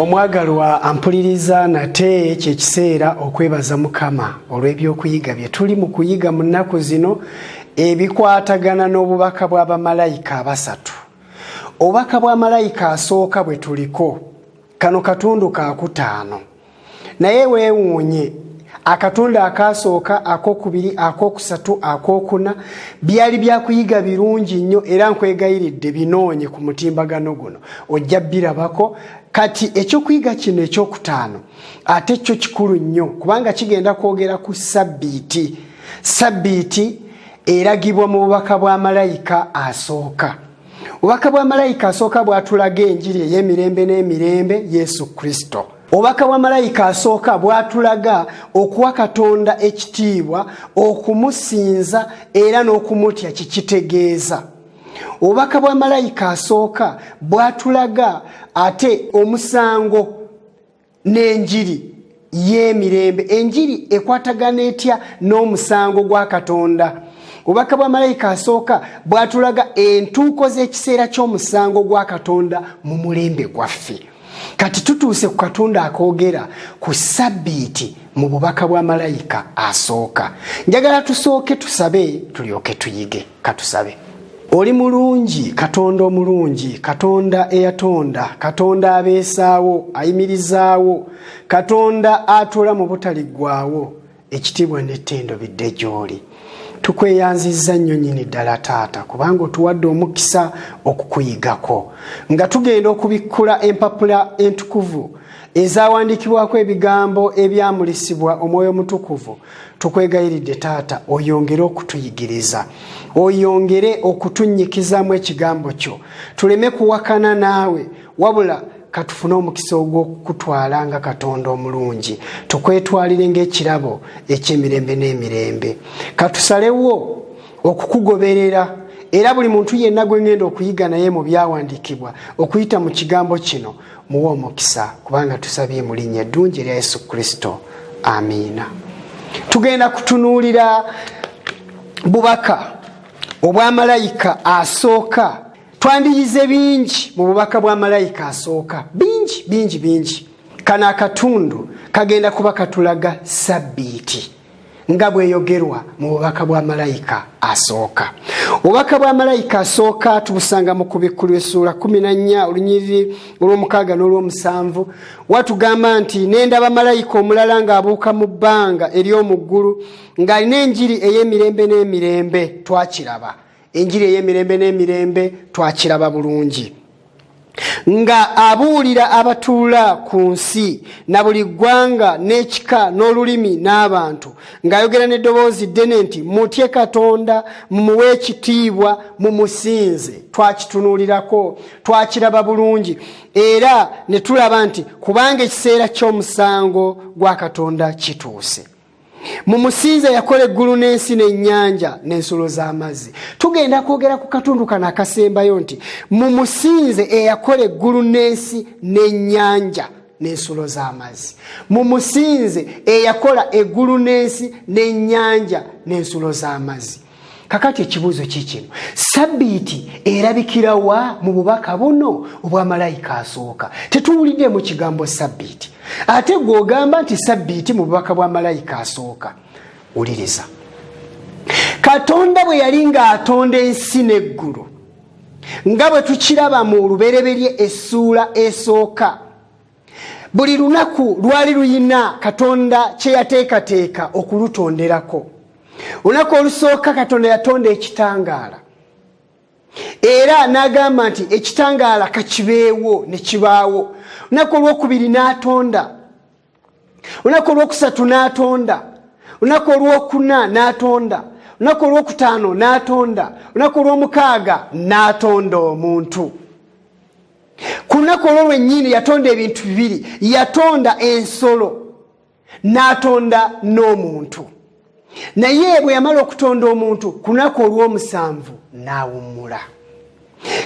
Omwagalwa ampuliriza nate kyekiseera okwebaza Mukama olw'ebyokuyiga bye tuli mu kuyiga mu nnaku zino ebikwatagana n'obubaka bw'abamalayika abasatu. Obubaka bwa malayika asooka bwe tuliko kano katundu ka kutaano, naye weewuunye akatundu akasooka, akokubiri, akokusatu, akokuna byali byakuyiga birungi nnyo era nkwegayiridde binoonye ku mutimbagano guno ojja birabako. Kati ekyokuyiga kino ekyokutaano ate kyo kikulu nnyo kubanga kigenda kwogera ku sabbiiti. Sabbiiti eragibwa mu bubaka bwa malayika asooka. Obubaka bwa malayika asooka bwatulaga enjiri ey'emirembe n'emirembe Yesu Kristo. Obubaka bwa malayika asooka bwatulaga okuwa Katonda ekitiibwa, okumusinza era n'okumutya kikitegeeza. Obubaka bwa malayika asooka bwatulaga ate omusango n'enjiri y'emirembe. Enjiri ekwatagana etya n'omusango gwa Katonda. Obubaka bwa malayika asooka bwatulaga entuuko z'ekiseera ky'omusango gwa Katonda mu mulembe gwaffe. Kati tutuuse ku katundu akoogera ku sabbiiti mu bubaka bwa malayika asooka. Njagala tusooke tusabe tulyoke tuyige. Katusabe. Oli mulungi, Katonda omulungi, Katonda eyatonda, Katonda abeesaawo, ayimirizaawo, Katonda atuula mu butaliggwaawo, ekitiibwa n'ettendo bidde gy'oli. Tukweyanzizza nnyo nnyini ddala Taata kubanga otuwadde omukisa okukuyigako nga tugenda okubikkula empapula entukuvu ezaawandiikibwako ebigambo ebyamulisibwa Omwoyo Omutukuvu. Tukwegayiridde Taata oyongere okutuyigiriza, oyongere okutunnyikizaamu ekigambo kyo, tuleme kuwakana naawe wabula katufune omukisa ogw'okutwala nga Katonda omulungi, tukwetwalire ng'ekirabo eky'emirembe n'emirembe. Katusalewo okukugoberera era buli muntu yenna gwe ngenda okuyiga naye mu byawandiikibwa okuyita mu kigambo kino muwe omukisa kubanga tusabye mu linnya eddungi erya Yesu Kristo. Amiina. Tugenda kutunuulira bubaka obwa malayika asooka. Twandiyize bingi mu bubaka bwa malayika asooka, bingi. Kano akatundu kagenda kuba katulaga sabbiiti nga bweyogerwa mu bubaka bwa malayika asooka. Obubaka bwa malayika asooka tubusanga mu Kubikkulu essuula 14 olunyiriri olw'omukaaga n'olw'omusanvu. Watugamba nti nendaba malayika omulala ng'abuuka mu bbanga ery'omu ggulu ng'alina enjiri ey'emirembe n'emirembe. Twakiraba enjiri ey'emirembe n'emirembe, twakiraba bulungi, nga abuulira abatuula ku nsi na buli ggwanga n'ekika n'olulimi n'abantu, ng'ayogera n'eddoboozi ddene nti mutye Katonda, mumuwe ekitiibwa, mumusinze. Twakitunuulirako, twakiraba bulungi era ne tulaba nti kubanga ekiseera ky'omusango gwa Katonda kituuse. Mumusinze yakola eggulu n'ensi n'ennyanja n'ensulo z'amazzi. Tugenda kwogera ku katundu kano akasembayo nti mumusinze eyakola eggulu n'ensi n'ennyanja n'ensulo z'amazzi. Mumusinze eyakola eggulu n'ensi n'ennyanja n'ensulo z'amazzi. Kakati ekibuuzo kikino, sabbiiti erabikira wa mu bubaka buno obwa malayika asooka? Tetuwulidde mu kigambo sabbiiti ate gw'ogamba nti sabbiiti mu bubaka bwa malayika asooka. Wuliriza, Katonda bwe yali ng'atonda ensi n'eggulu nga bwe tukiraba mu lubereberye essuula esooka, buli lunaku lwali luyina Katonda kye yateekateeka okulutonderako. Olunaku olusooka Katonda yatonda ekitangaala era n'agamba nti ekitangaala kakibeewo ne kibaawo. Olunaku olwokubiri n'atonda, olunaku olwokusatu n'atonda, olunaku olwokuna n'atonda, olunaku olwokutaano n'atonda, olunaku olw'omukaaga n'atonda omuntu. Ku lunaku olwo lwennyini yatonda ebintu bibiri, yatonda ensolo n'atonda n'omuntu. Naye bwe yamala okutonda omuntu ku lunaku olw'omusanvu n'awummula.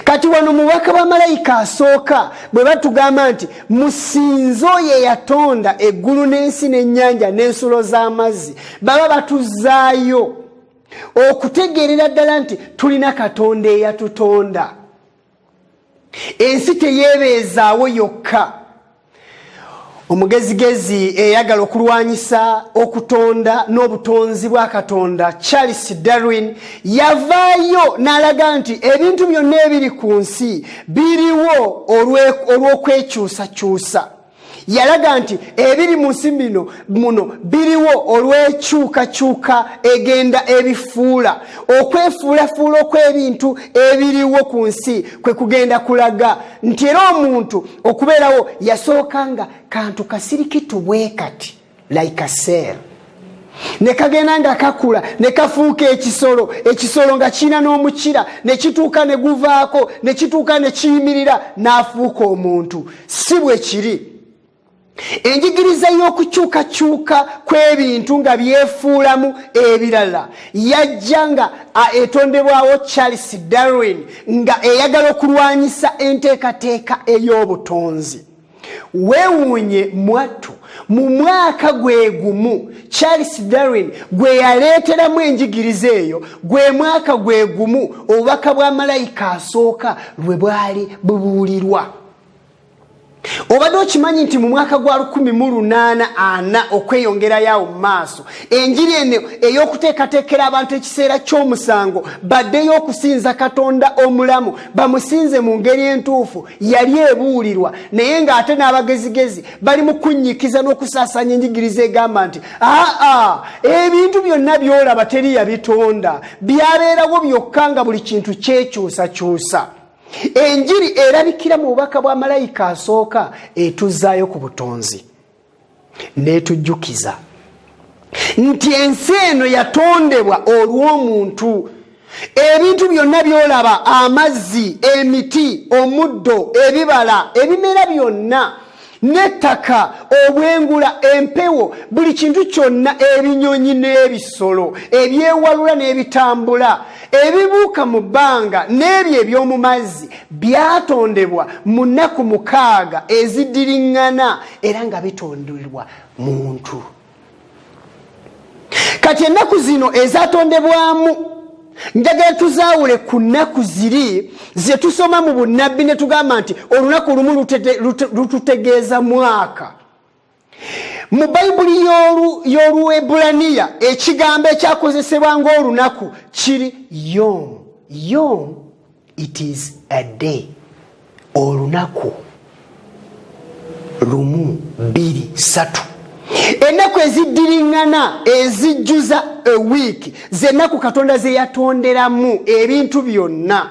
Kati wano mu bubaka bwa malayika asooka bwe batugamba nti musinze oyo yatonda eggulu n'ensi n'ennyanja n'ensulo z'amazzi, baba batuzaayo okutegeerera ddala nti tulina Katonda eyatutonda. Ensi teyeebeezaawo yokka, omugezigezi eyagala okulwanyisa okutonda n'obutonzi bwa Katonda Charles Darwin yavaayo n'alaga nti ebintu byonna ebiri ku nsi biriwo olw'okwekyusakyusa. Yalaga nti ebiri mu nsi muno biriwo olw'ekyukakyuka egenda ebifuula. Okwefuulafuula okw'ebintu ebiriwo ku nsi kwe kugenda kulaga nti era omuntu okubeerawo yasookanga kantu kasirikitu bwe kati like a cell. Ne kagenda nga kakula ne kafuuka ekisolo nga kirina n'omukira ne kituuka ne guvaako ne kituuka ne kiyimirira n'afuuka omuntu. Si bwe kiri. Enjigiriza y'okukyukakyuka kw'ebintu nga byefuulamu ebirala yajja nga etondebwawo Charles Darwin nga eyagala okulwanyisa enteekateeka ey'obutonzi. Weewuunye mwattu mu mwaka gwe gumu Charles Darwin gwe yaleeteramu enjigiriza eyo, gwe mwaka gwe gumu obubaka bwa malayika asooka lwe bwali bubuulirwa. Obadde okimanyi nti mu mwaka gwa 1840 okweyongerayo mu maaso enjiri eno ey'okuteekateekera abantu ekiseera ky'omusango baddeyo okusinza Katonda omulamu bamusinze mu ngeri entuufu yali ebuulirwa, naye ng'ate n'abagezigezi bali mu kunnyikiza n'okusaasanya enjigiriza egamba nti ebintu byonna by'olaba teri yabitonda, byabeerawo byokka nga buli kintu kyekyusakyusa. Enjiri erabikira mu bubaka bwa malayika asooka etuzaayo ku butonzi n'etujjukiza nti ensi eno yatondebwa olw'omuntu. Ebintu byonna by'olaba, amazzi, emiti, omuddo, ebibala, ebimera byonna, n'ettaka, obwengula, empewo, buli kintu kyonna, ebinyonyi n'ebisolo, ebyewalula n'ebitambula, ebibuuka mu bbanga n'ebyo eby'omu mazzi byatondebwa mu nnaku 6 eziddiringana era nga bitonderwa muntu. Kati ennaku zino ezatondebwamu njagala tuzaawule ku nnaku ziri ze tusoma mu bunnabbi ne tugamba nti olunaku lumu lututegeeza mwaka. Mu Bayibuli y'Oluebbulaniya ekigambo ekyakozesebwa ng'olunaku kiri yom. Yom, it is a day. Olunaku lumu, 2, 3. Ennaku eziddiringana ezijjuza a week zennaku Katonda ze yatonderamu ebintu byonna.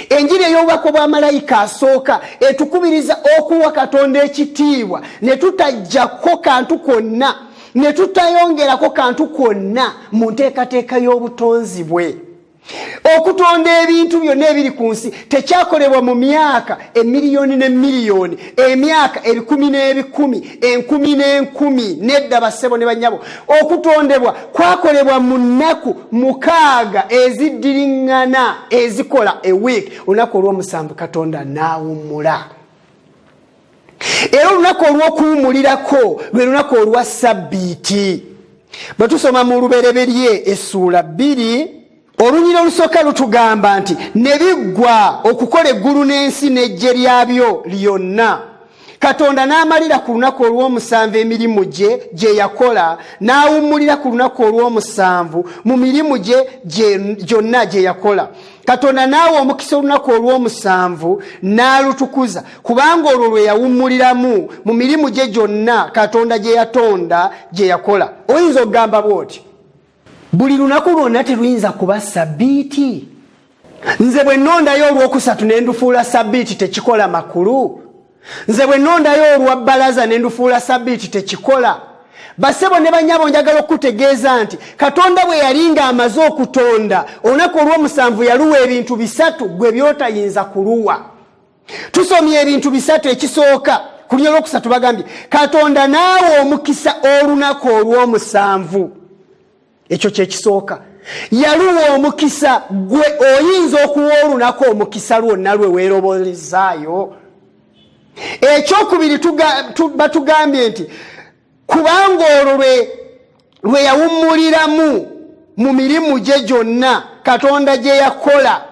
Enjiri ey'obubaka bwa malayika asooka etukubiriza okuwa Katonda ekitiibwa ne tutajjako kantu konna ne tutayongerako kantu konna mu nteekateeka y'obutonzi bwe. Okutonda ebintu byonna ebiri ku nsi tekyakolebwa mu myaka emiliyoni n'emiliyoni, emyaka 10 n'ebikumi, 10 n'enkumi, nedda bassebo ne bannyabo. Okutondebwa kwakolebwa mu nnaku 6 eziddiringana ezikola a week. Olunaku olw'omusanvu Katonda n'awummula. Era olunaku olw'okuwummulirako lwe lunaku olwa Ssabbiiti. Bwe tusoma mu Lubereberye essuula 2 olunyiri olusooka lutugamba nti ne biggwa okukola eggulu n'ensi n'eggye lyabyo lyonna. Katonda n'amalira ku lunaku olw'omusanvu emirimu gye yakola, n'awummulira ku lunaku olw'omusanvu mu mirimu gyonna gye yakola. Katonda n'awa omukisa olunaku olw'omusanvu n'alutukuza kubanga olwo lwe yawummuliramu mu mirimu gye gyonna Katonda gye yatonda gye yakola. Oyinza okugamba bw'oti buli lunaku lwonna teruyinza kuba Ssabbiiti? Nze bwe nnondayo olw'okusatu ne ndufuula Ssabbiiti tekikola makulu? Nze bwe nnondayo olwabbalaza ne ndufuula Ssabbiiti tekikola? Bassebo ne bannyabo njagala okutegeeza nti Katonda bwe yali ng'amaze okutonda olunaku olw'omusanvu yaluwa ebintu 3 gwe by'otayinza kuluwa. Tusomye ebintu 3 ekisooka ku lunyiri olwokusatu bagambye Katonda n'awa omukisa olunaku olw'omusanvu. Ekyo kye kisooka. Yaluwa omukisa gwe oyinza okuwa olunaku omukisa lwonna lwe weerobolezaayo. Ekyokubiri batugambye nti kubanga olwo lwe yawummuliramu mu mirimu gye gyonna Katonda gye yakola.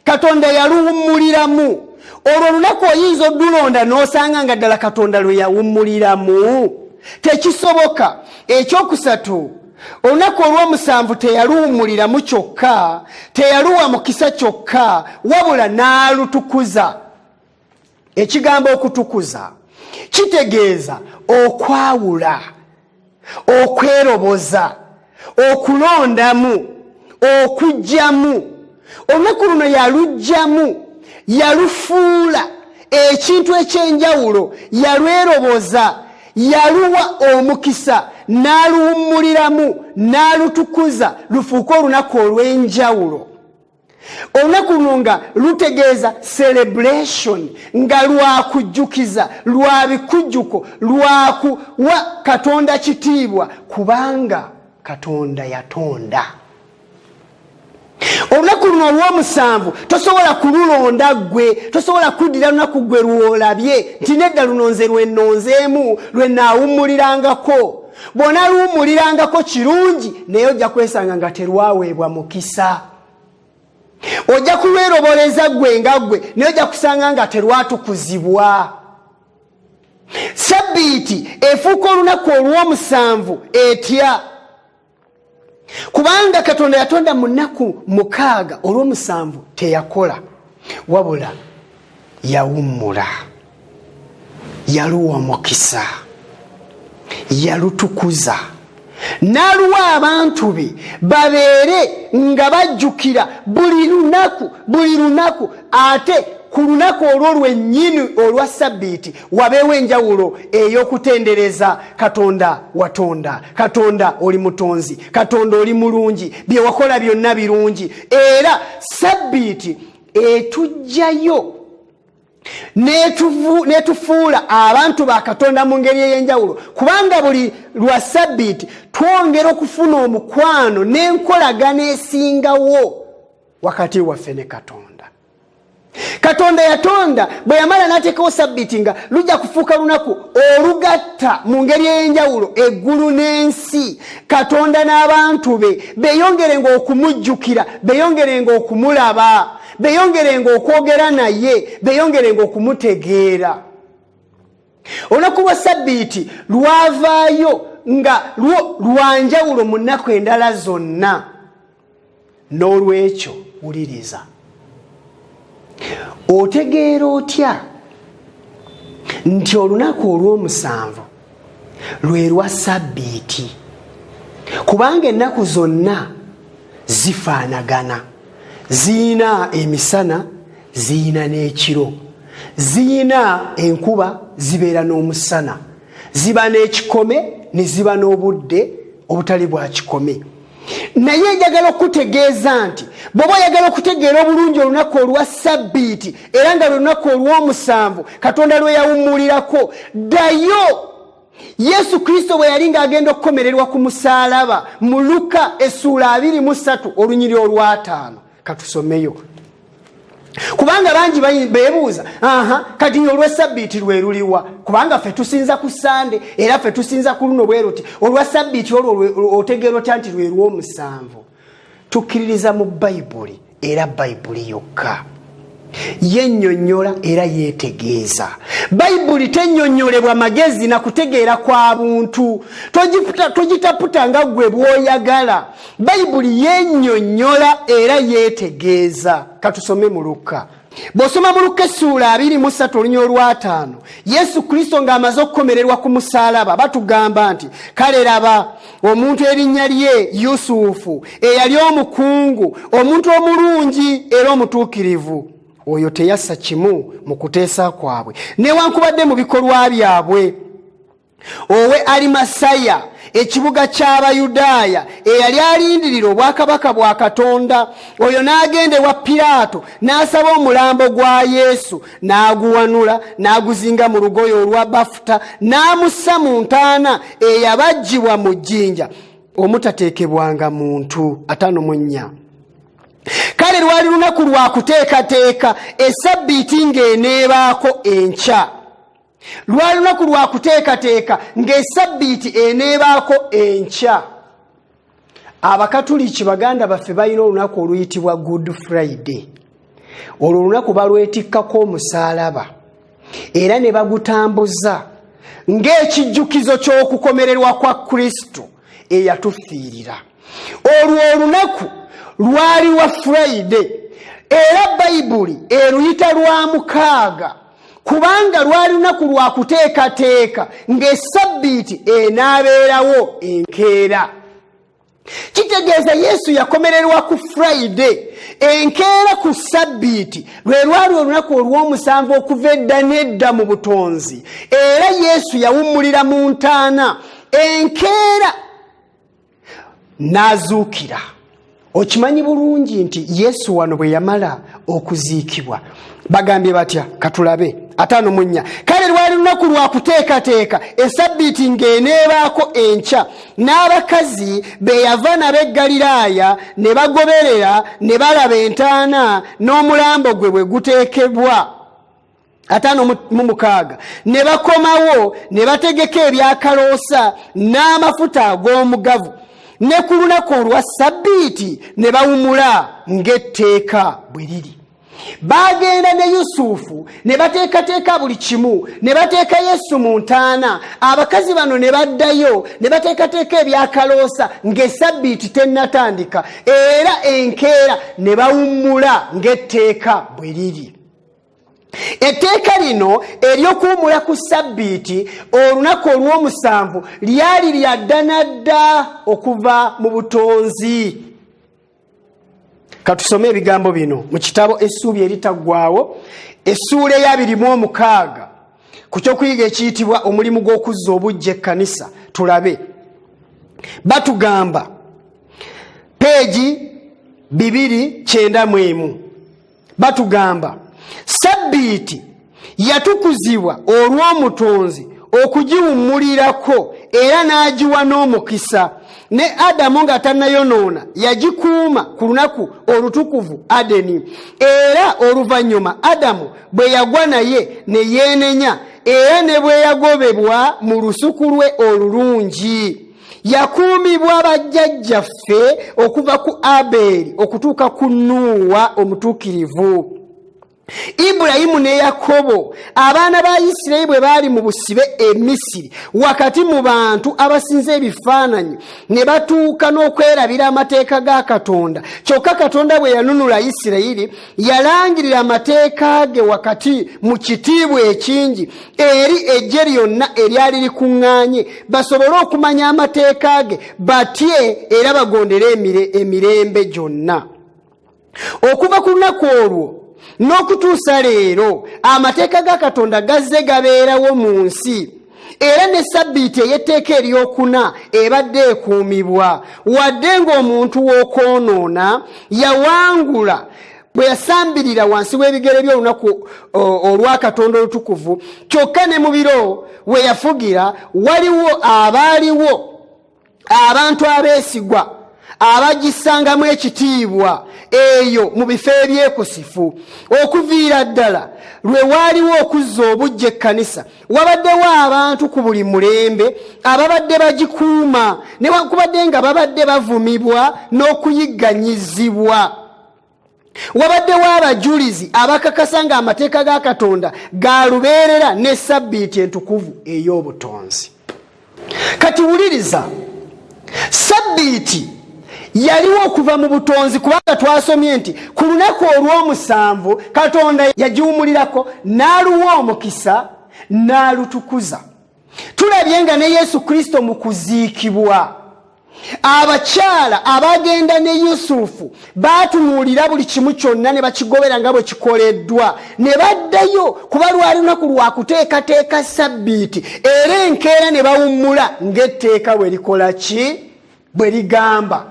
Katonda yaluwummuliramu olwo olunaku oyinza oddulonda n'osanga nga ddala Katonda lwe yawummuliramu. Tekisoboka. Ekyokusatu, olunaku olw'omusanvu teyaluwummuliramu kyokka, teyaluwa mukisa kyokka, wabula n'alutukuza. Ekigambo okutukuza kitegeeza okwawula, okweroboza, okulondamu, okujjamu. Olunaku luno yalujjamu, yalufuula ekintu ekyenjawulo, yalweroboza, yaluwa omukisa, n'aluwummuliramu, n'alutukuza, lufuuke olunaku olw'enjawulo. Olunaku luno nga lutegeeza celebration, nga lwakujjukiza, lwa bikujjuko, lwakuwa Katonda kitiibwa, kubanga Katonda yatonda. Olunaku luno olw'omusanvu tosobola kululonda gwe, tosobola kuddira lunaku gwe lwolabye nti nedda luno nze lwennonzeemu, lwe naawummulirangako. Bw'onaaluwummulirangako kirungi, naye ojja kwesanga nga terwaweebwa mukisa. Ojja kulweroboleza gwe nga gwe, naye ojja kusanga nga terwatukuzibwa. Sabbiiti efuuka olunaku olw'omusanvu etya? Kubanga Katonda yatonda mu nnaku 6, olw'omusanvu teyakola, wabula yawummula, yaluwa mukisa, yalutukuza, n'aluwa abantu be babeere nga bajjukira buli lunaku, ate ku lunaku olwo lwennyini olwa Sabbiiti wabeewo enjawulo ey'okutendereza Katonda watonda, Katonda oli mutonzi, Katonda oli mulungi, bye wakola byonna birungi. Era Sabbiiti etujjayo netufuula abantu ba Katonda mu ngeri ey'enjawulo, kubanga buli lwa Sabbiiti twongera okufuna omukwano n'enkolagana esingawo wakati waffe ne Katonda. Katonda yatonda bwe yamala n'ateekawo Sabbiiti nga lujja kufuuka lunaku olugatta mu ngeri ey'enjawulo eggulu n'ensi. Katonda n'abantu be beeyongerenga okumujjukira, beeyongerenga okumulaba, beeyongerenga okwogera naye, beeyongerenga okumutegeera. Olunaku lwa Sabbiiti lwavaayo nga lwanjawulo mu nnaku endala zonna. N'olwekyo wuliriza, otegeera otya nti olunaku olw'omusanvu lwe lwa Sabbiiti? Kubanga ennaku zonna zifaanagana, ziina emisana, ziina n'ekiro, ziina enkuba, zibeera n'omusana, ziba n'ekikome ne ziba n'obudde obutali bwa kikome. Naye njagala okutegeeza nti bw'oba oyagala okutegeera obulungi olunaku olwa Sabbiiti era nga lunaku olw'omusanvu Katonda lwe yawummulirako, ddayo Yesu Kristo bwe yali ng'agenda okukomererwa ku musaalaba mu Luka essuula 23 olunyiri olwa 5. Katusomeyo, kubanga bangi beebuuza kati olwa Sabbiiti lwe luliwa? Kubanga ffe tusinza ku Sande era ffe tusinza ku luno bwe luti. Olwa Sabbiiti olwo otegeera otya nti lwe lw'omusanvu? Tukkiririza mu Bayibuli, era Bayibuli yokka yennyonnyola era yeetegeeza. Bayibuli tennyonnyolebwa magezi na kutegeera kwa buntu, togitaputa nga gwe bw'oyagala. Bayibuli yennyonnyola era yeetegeeza. Katusome mu Luka. Bw'osoma mu Luka essuula 23 olunyiri olwa 5, Yesu Kristo ng'amaze okukomererwa ku musaalaba batugamba nti, kale laba omuntu erinnya lye Yusufu eyali omukungu, omuntu omulungi era omutuukirivu, oyo teyassa kimu mu kuteesa kwabwe newankubadde mu bikolwa byabwe. Owe Alimasaya, ekibuga ky'Abayudaaya eyali alindirira obwakabaka bwa Katonda, oyo n'agenda ewa Piraato n'asaba omulambo gwa Yesu, n'aguwanula n'aguzinga mu lugoye olwa bafuta, n'amussa mu ntaana eyabajjibwa mu jjinja omutateekebwanga muntu. 54. Kale lwali lunaku lwa kuteekateeka, Esabbiiti ng'eneebaako enkya. Lwali lunaku lwa kuteekateeka ng'Esabbiiti eneebaako enkya. Abakatuliki baganda baffe balina olunaku oluyitibwa Good Friday. olwo olunaku balwetikkako omusalaba era ne bagutambuza ng'ekijjukizo ky'okukomererwa kwa Kristo eyatufiirira. Olwo olunaku lwali wa Friday era Bayibuli eruyita lwa 6 kubanga lwali lunaku lwa kuteekateeka ng'essabbiiti enaabeerawo enkeera. Kitegeeza Yesu yakomererwa ku Friday, enkeera ku Sabbiiti lwe lwali olunaku olw'omusanvu okuva edda n'edda mu butonzi, era Yesu yawummulira mu ntaana, enkeera n'azuukira. Okimanyi bulungi nti Yesu wano bwe yamala okuziikibwa bagambye batya? Katulabe 5:4. Kale lwali lunaku lwa kuteekateeka, essabbiiti ng'eneebaako enkya, n'abakazi be yava nabo e Ggaliraaya ne bagoberera ne balaba entaana n'omulambo gwe bwe guteekebwa. 5:6. Ne bakomawo ne bategeka ebyakaloosa n'amafuta ag'omugavu, ne ku lunaku olwa Sabbiiti ne bawumula ng'etteeka bwe liri. Bagenda ne Yusufu ne bateekateeka buli kimu, ne bateeka Yesu mu ntaana. Abakazi bano ne baddayo ne bateekateeka ebyakaloosa ng'essabbiiti tennatandika, era enkeera ne bawummula ng'etteeka bwe liri. Etteeka lino ery'okuwummula ku Sabbiiti olunaku olw'omusanvu lyali lya dda na dda okuva mu butonzi. Katusome ebigambo bino mu kitabo Essuubi Eritaggwaawo, essuula eya 26 ku kyokuyiga ekiyitibwa omulimu gw'okuzza obuggya ekkanisa. Tulabe. Batugamba peegi 291. Batugamba Sabbiiti yatukuzibwa olw'omutonzi okugiwummulirako era n'agiwa n'omukisa. Ne Adamu nga tannayonoona yagikuuma ku lunaku olutukuvu Adeni, era oluvannyuma Adamu bwe yagwa naye ne yeenenya, era ne bwe yagobebwa mu lusuku lwe olulungi. Yakuumibwa bajjajjaffe okuva ku Aberi okutuuka ku Nuuwa omutuukirivu. Ibulayimu ne Yakobo, abaana ba Isirayiri bwe baali mu busibe e Misiri wakati mu bantu abasinza ebifaananyi, ne batuuka n'okwerabira amateeka ga Katonda. Kyokka Katonda bwe yanunula Isirayiri yalangirira amateeka ge wakati mu kitiibwa ekingi eri eggye lyonna eryali likuŋŋaanye, basobole okumanya amateeka ge batye era bagondere emirembe gyonna. Okuva ku lunaku olwo n'okutuusa leero amateeka ga Katonda gazze gabeerawo mu nsi, era ne Sabbiiti ey'etteeka eryokuna ebadde ekuumibwa, wadde ng'omuntu w'okwonoona yawangula bwe yasambirira wansi w'ebigere by'olunaku olwa Katonda olutukuvu. Kyokka ne mu biro we yafugira abaaliwo abantu abeesigwa abagisangamu ekitiibwa eyo mu bifo ebyekusifu. Okuviira ddala lwe waaliwo okuzza obuggya ekkanisa, wabaddewo abantu ku buli mulembe ababadde bagikuuma, newankubadde nga babadde bavumibwa n'okuyigganyizibwa. Wabaddewo abajulizi abakakasa nga amateeka ga Katonda ga lubeerera ne Sabbiiti entukuvu ey'obutonzi. Kati wuliriza, Sabbiiti yaliwo okuva mu butonzi, kubanga twasomye nti ku lunaku olw'omusanvu Katonda yagiwummulirako n'aluwa omukisa n'alutukuza. Tulabye nga ne Yesu Kristo mu kuziikibwa, abakyala abagenda ne Yusufu baatunuulira buli kimu kyonna ne bakigobera nga bwe kikoleddwa, ne baddayo kuba lwali lunaku lwa kuteekateeka Sabbiiti, era enkeera ne bawummula ng'etteeka bwe likola ki? Bwe ligamba.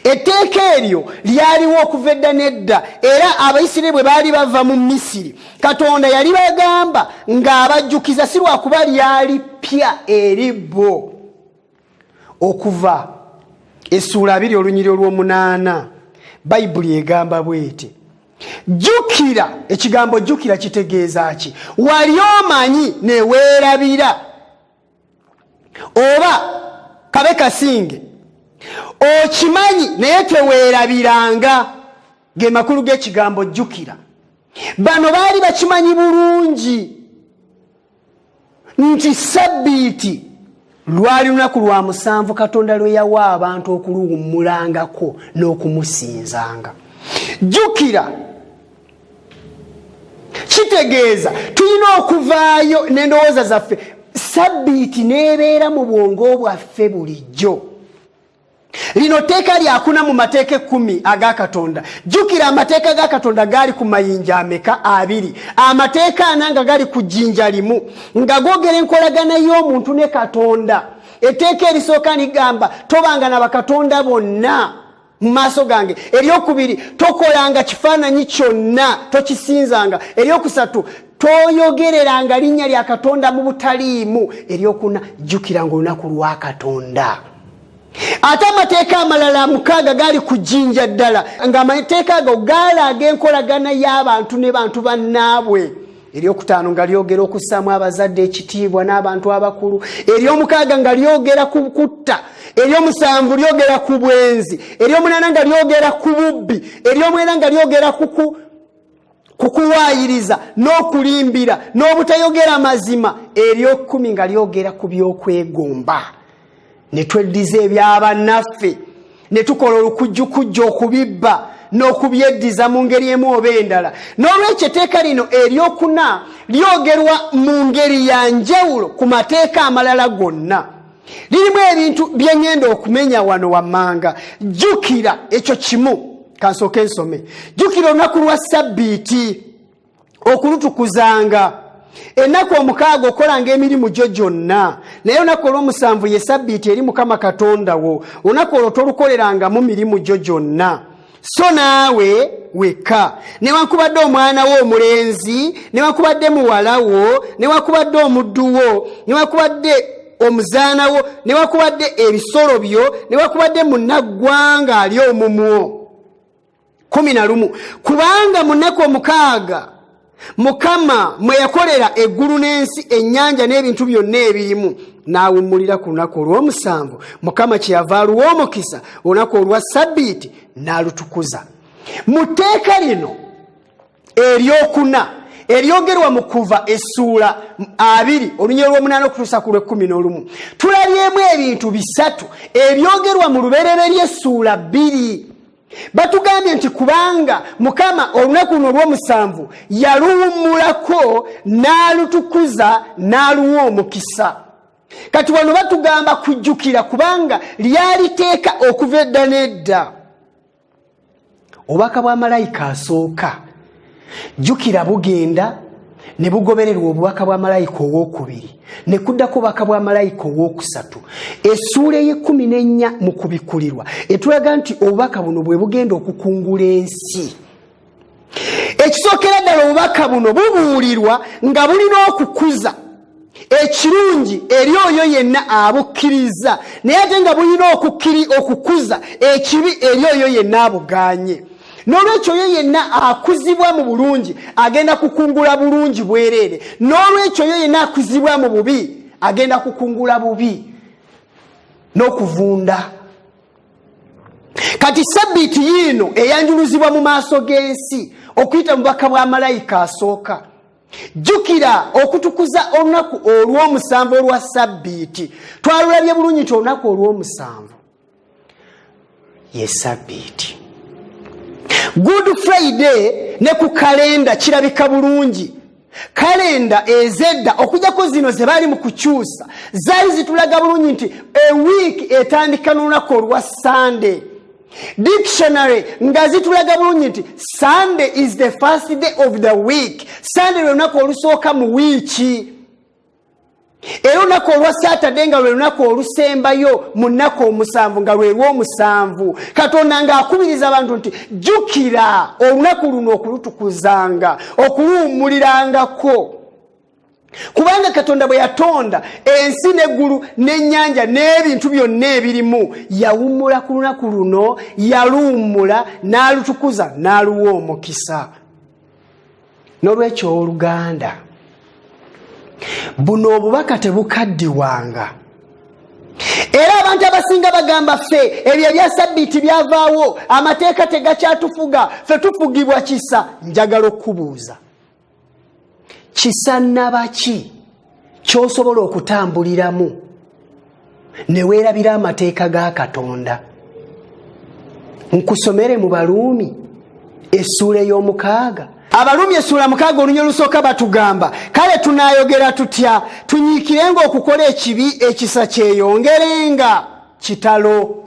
Etteeka eryo lyaliwo okuva edda n'edda, era Abayisirayiri bwe baali bava mu Misiri Katonda yali bagamba ng'abajjukiza, si lwakuba lyali ppya eri bo. Okuva essuula 2 olunyiri olw'omunaana Bayibuli egamba bw'eti, jjukira. Ekigambo jjukira kitegeeza ki? Wali omanyi ne weerabira, oba kabe kasinge okimanyi naye teweerabiranga. ge makulu g'ekigambo jjukira. Bano baali bakimanyi bulungi nti Ssabbiiti lwali lunaku lwa musanvu Katonda lwe yawa abantu okuluwummulangako n'okumusinzanga. Jjukira kitegeeza tulina okuvaayo n'endowooza zaffe. Ssabbiiti n'ebeera mu bwongo bwaffe bulijjo. Lino teeka lyakuna mu mateeka 10 aga Katonda. Jjukira amateeka ga Katonda gaali ku mayinja ameka 2, amateeka 4 nga gali ku jjinja limu, nga googera enkolagana y'omuntu ne Katonda. Etteeka erisooka ligamba tobanga na bakatonda bonna mu maaso gange. Eryokubiri tokolanga kifaananyi kyonna tokisinzanga. Eryokusatu toyogereranga linnya lya Katonda mu butaliimu. Eryokuna jjukira ng'olunaku lwa Katonda. Ate amateeka amalala 6 gaali ku jjinja ddala, ng'amateeka ago gaalaga enkolagana y'abantu ne bantu bannaabwe. Eryokutaano nga lyogera okussaamu abazadde ekitiibwa n'abantu abakulu. Eryomukaaga nga lyogera ku kutta. Eryomusanvu lyogera ku bwenzi. Eryomunaana nga lyogera ku bubbi. Eryomwenda nga lyogera ku kuwaayiriza n'okulimbira n'obutayogera mazima. Ery'okumi nga lyogera ku by'okwegomba. Ne tweddiza ebyabannaffe ne tukola olukujjukujja okubibba n'okubyeddiza mu ngeri emu oba endala. N'olwekyo etteeka lino eryokuna lyogerwa mu ngeri ya njawulo ku mateeka amalala gonna. Lirimu ebintu bye ngenda okumenya wano wammanga. Jjukira ekyo kimu. Kansooke nsome. Jjukira olunaku lwa Ssabbiiti okulutukuzanga. Ennaku 6 okolanga emirimu gyo gyonna, naye olunaku olw'omusanvu ye Ssabbiiti eri Mukama Katonda wo. Olunaku olwo tolukolerangamu mirimu gyo gyonna. So naawe wekka, newankubadde omwana wo omulenzi, newankubadde muwala wo, newankubadde omuddu wo, newankubadde omuzaana wo, newankubadde ebisolo byo, newankubadde munnaggwanga ali omumwo. 11. Kubanga mu nnaku 6 Mukama mwe yakolera eggulu n'ensi, ennyanja n'ebintu byonna ebirimu, n'awummulira ku lunaku olw'omusanvu. Mukama kyeyava aluwa omukisa olunaku olwa Ssabbiiti n'alutukuza. Mu tteeka lino eryokuna eryogerwa mu Kuva essuula 2 olunyiriri lw'omunaana okutuusa ku lw'11 tulabyemu ebintu 3 ebyogerwa mu lubereberye essuula 2. Batugambye nti kubanga Mukama olunaku luno olw'omusanvu yaluwummulako n'alutukuza n'aluwa omukisa. Kati wano batugamba kujjukira kubanga lyali teeka okuva edda n'edda. Obubaka bwa malayika asooka jjukira bugenda ne bugobererwa obubaka bwa malayika ow'okubiri ne kuddako obubaka bwa malayika ow'okusatu. Essuula ye14 mu kubikulirwa etulaga nti obubaka buno bwe bugenda okukungula ensi. Ekisookera ddala obubaka buno bubuulirwa nga bulina okukuza ekirungi eri oyo yenna abukkiriza, naye ate nga bulina okukuza ekibi eri oyo yenna abugaanye. N'olwekyo oyo yenna akuzibwa mu bulungi agenda kukungula bulungi bwereere, n'olwekyo oyo yenna akuzibwa mu bubi agenda kukungula bubi n'okuvunda. Kati Ssabbiiti yiino eyanjuluzibwa mu maaso g'ensi okuyita mu bubaka bwa malayika asooka. Jjukira okutukuza olunaku olw'omusanvu olwa Ssabbiiti. Twalulabye bulungi nti olunaku olw'omusanvu ye Ssabbiiti. Good Friday ne ku kalenda kirabika bulungi. Kalenda ezedda okujjako zino ze bali mu kukyusa zaali zitulaga bulungi nti a week etandika n'olunaku olwa Sunday. Dictionary nga zitulaga bulungi nti Sunday is the first day of the week. Sunday lwe lunaku olusooka mu wiiki. Era olunaku olwa Saturday nga lwe lunaku olusembayo mu nnaku omusanvu nga lwe lw'omusanvu. Katonda ng'akubiriza abantu nti jjukira olunaku luno okulutukuzanga, okuluwummulirangako. Kubanga Katonda bwe yatonda ensi n'eggulu n'ennyanja n'ebintu byonna ebirimu, yawummula ku lunaku luno, yaluwummula n'alutukuza n'aluwa omukisa. N'olwekyo Oluganda, buno obubaka tebukaddiwanga. era abantu abasinga bagamba ffe ebyo bya sabbiiti byavaawo amateeka tegakyatufuga ffe tufugibwa kisa. Njagala okubuuza kisa nabaki ky'osobola okutambuliramu ne weerabira amateeka ga Katonda? Nkusomere mu Baluumi essuula ey'omukaaga. Abaluumi essuula 6 olunya olusooka batugamba kale tunaayogera tutya? Tunyiikirenga okukola ekibi ekisa kyeyongerenga kitalo.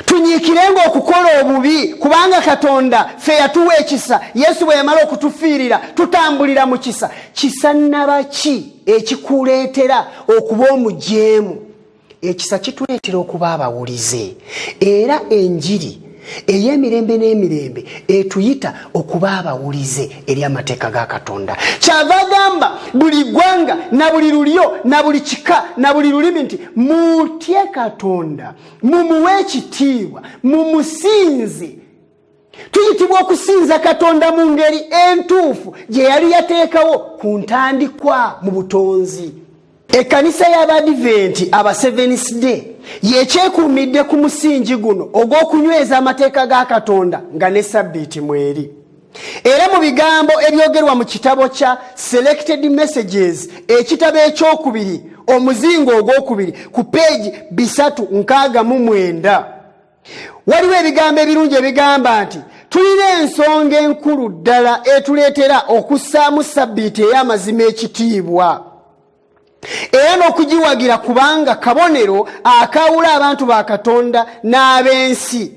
Tunyiikirenga okukola obubi kubanga Katonda ffe yatuwa ekisa. Yesu bwe yamala okutufiirira tutambulira mu kisa. Kisa nabaki ekikuleetera okuba omujeemu? Ekisa kituleetera okuba abawulize, era enjiri ey'emirembe n'emirembe etuyita okuba abawulize eri amateeka ga Katonda. Kyava agamba buli ggwanga na buli lulyo na buli kika na buli lulimi nti mutye Katonda, mumuwe ekitiibwa, mumusinze. Tuyitibwa okusinza Katonda mu ngeri entuufu gye yali yateekawo ku ntandikwa mu butonzi. Ekkanisa y'Abadiventi aba Seventh Day yekyekuumidde ku musingi guno ogw'okunyweza amateeka ga Katonda nga ne sabbiiti mweri. Era mu bigambo ebyogerwa mu kitabo kya Selected Messages ekitabo ekyokubiri omuzingo ogwokubiri ku peegi 369 waliwo ebigambo ebirungi ebigamba nti tulina ensonga enkulu ddala etuleetera okussaamu sabbiiti ey'amazima ekitiibwa era n'okugiwagira kubanga kabonero akawula abantu ba Katonda n'ab'ensi.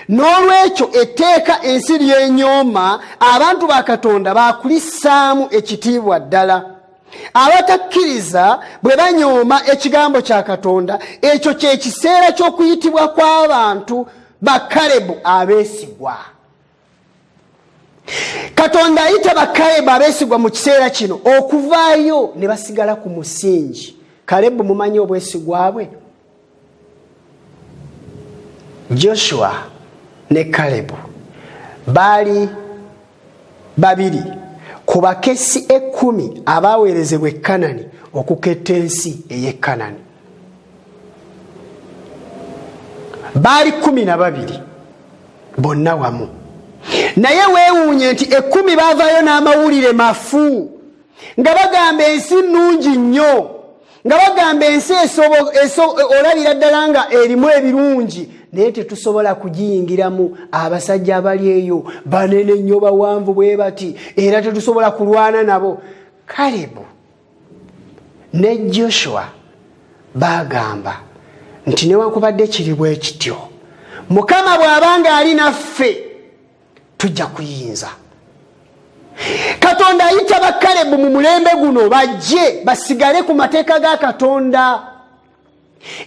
N'olwekyo etteeka ensi lyenyooma abantu ba Katonda baakulissaamu ekitiibwa ddala. Abatakkiriza bwe banyooma ekigambo kya Katonda ekyo kye kiseera ky'okuyitibwa kw'abantu ba Kalebu abeesigwa. Katonda ayita Bakalebu abeesigwa mu kiseera kino okuvaayo ne basigala ku musingi. Kalebu mumanyi obwesigwa bwe? Joshua ne Kalebu baali babiri ku bakessi 10 abaweerezebwa e Kanani okuketta ensi ey'e Kanani. Baali 12 bonna wamu. Naye weewuunye nti 10 baavaayo n'amawulire mafu nga bagamba ensi nnungi nnyo, nga bagamba ensi olabira ddala nga erimu ebirungi, naye tetusobola kugiyingiramu. Abasajja abali eyo banene nnyo bawanvu bwe bati era tetusobola kulwana nabo. Kalebu ne Joshua bagamba nti newankubadde kiri bwe kityo, Mukama bw'abanga ali naffe tujja kuyinza. Katonda ayita Bakalebu mu mulembe guno bajje basigale ku mateeka ga Katonda.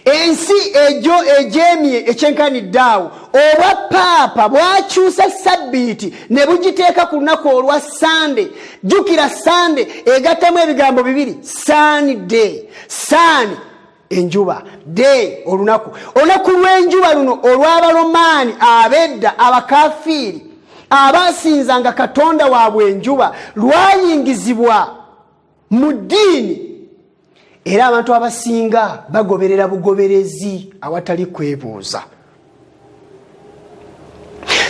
Ensi ejo ejemye ekyenkaniddeawo obwa paapa bwakyusa sabbiiti ne bugiteeka ku lunaku olwa Sande. Jjukira Sande egattamu ebigambo bibiri, Sunday, sun enjuba, day olunaku. Olunaku lw'enjuba luno olw'Abalomaani abedda abakafiiri abasinzanga Katonda waabwe enjuba lwayingizibwa mu ddiini, era abantu abasinga bagoberera bugoberezi awatali kwebuuza.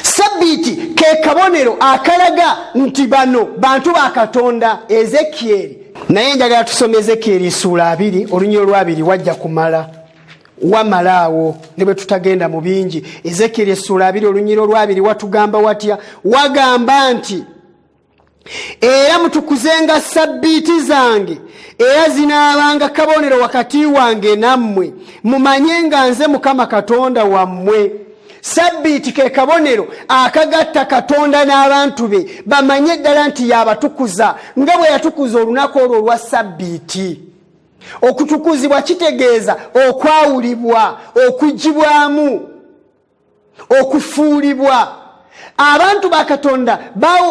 Sabbiiti ke kabonero akalaga nti bano bantu ba Katonda. Ezekieri naye njagala tusome Ezekieri ssuula 2 olunya olwabiri wajja kumala wamalaawo ne bwe tutagenda mu bingi. Ezekieri ssuula 2 olunyiro olwabiri watugamba watya? Wagamba nti era mutukuzenga sabbiiti zange era zinaabanga kabonero wakati wange nammwe, mumanye nga nze Mukama Katonda wammwe. Sabbiiti ke kabonero akagatta Katonda n'abantu be bamanye ddala nti yabatukuza nga bwe yatukuza olunaku olwo olwa sabbiiti. Okutukuzibwa kitegeeza okwawulibwa, okugibwamu, okufuulibwa. Abantu ba Katonda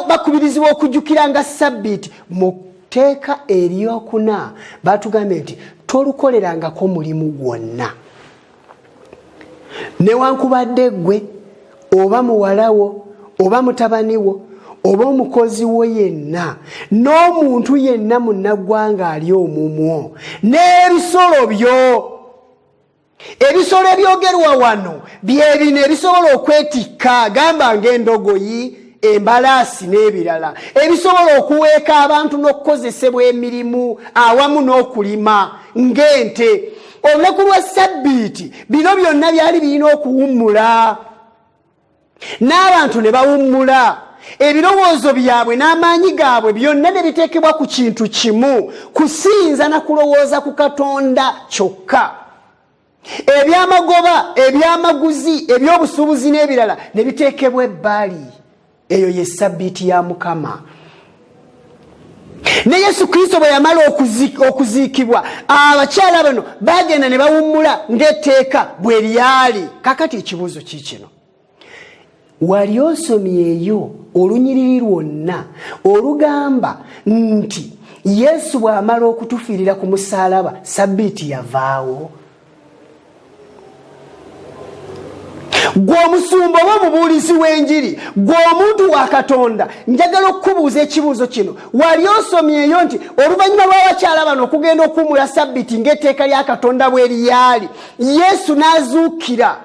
bakubirizibwa okujjukiranga sabbiiti. Mu tteeka eryokuna batugambye nti tolukolerangako mulimu gwonna, newankubadde ggwe oba muwalawo oba mutabani wo oba omukozi wo yenna, n'omuntu yenna munnaggwanga ali omumwo, n'ebisolo byo ebisolo ebyogerwa wano byebino ebisobola okwetikka gamba ng'endogoyi, embalaasi n'ebirala ebisobola okuweeka abantu n'okukozesebwa emirimu awamu n'okulima ng'ente. Olunaku lwa Ssabbiiti bino byonna byali birina okuwummula n'abantu ne bawummula, ebirowoozo byabwe n'amaanyi gaabwe byonna ne biteekebwa ku kintu kimu, kusinza na kulowooza ku Katonda kyokka. Ebyamagoba, ebyamaguzi, ebyobusuubuzi n'ebirala ne biteekebwa ebbali. Eyo ye Ssabbiiti ya Mukama. Ne Yesu Kristo bwe yamala okuziikibwa, abakyala bano bagenda ne bawummula ng'etteeka bwe lyali. Kakati ekibuuzo kiikino, wali osomyeyo olunyiriri lwonna olugamba nti Yesu bw'amala okutufiirira ku musaalaba Ssabbiiti yavaawo? Gwe omusumba oba omubuulizi w'enjiri, gwe omuntu wa Katonda, njagala okukubuuza ekibuuzo kino. Wali osomyeyo nti oluvannyuma lw'abakyala bano okugenda okuwummula Ssabbiiti ng'etteeka lya Katonda bwe lyali, Yesu n'azuukira,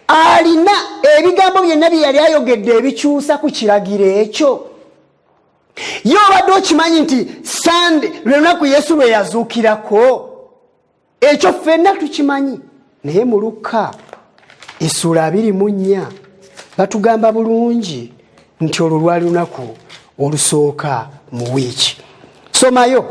alina ebigambo byonna bye yali ayogedde ebikyusa ku kiragiro ekyo? Ye obadde okimanyi nti Sande lwe lunaku Yesu lwe yazuukirako? Ekyo ffenna tukimanyi. Naye mu Luka Essula 24 batugamba bulungi nti olwo lwali lunaku olusooka mu wiiki. Somayo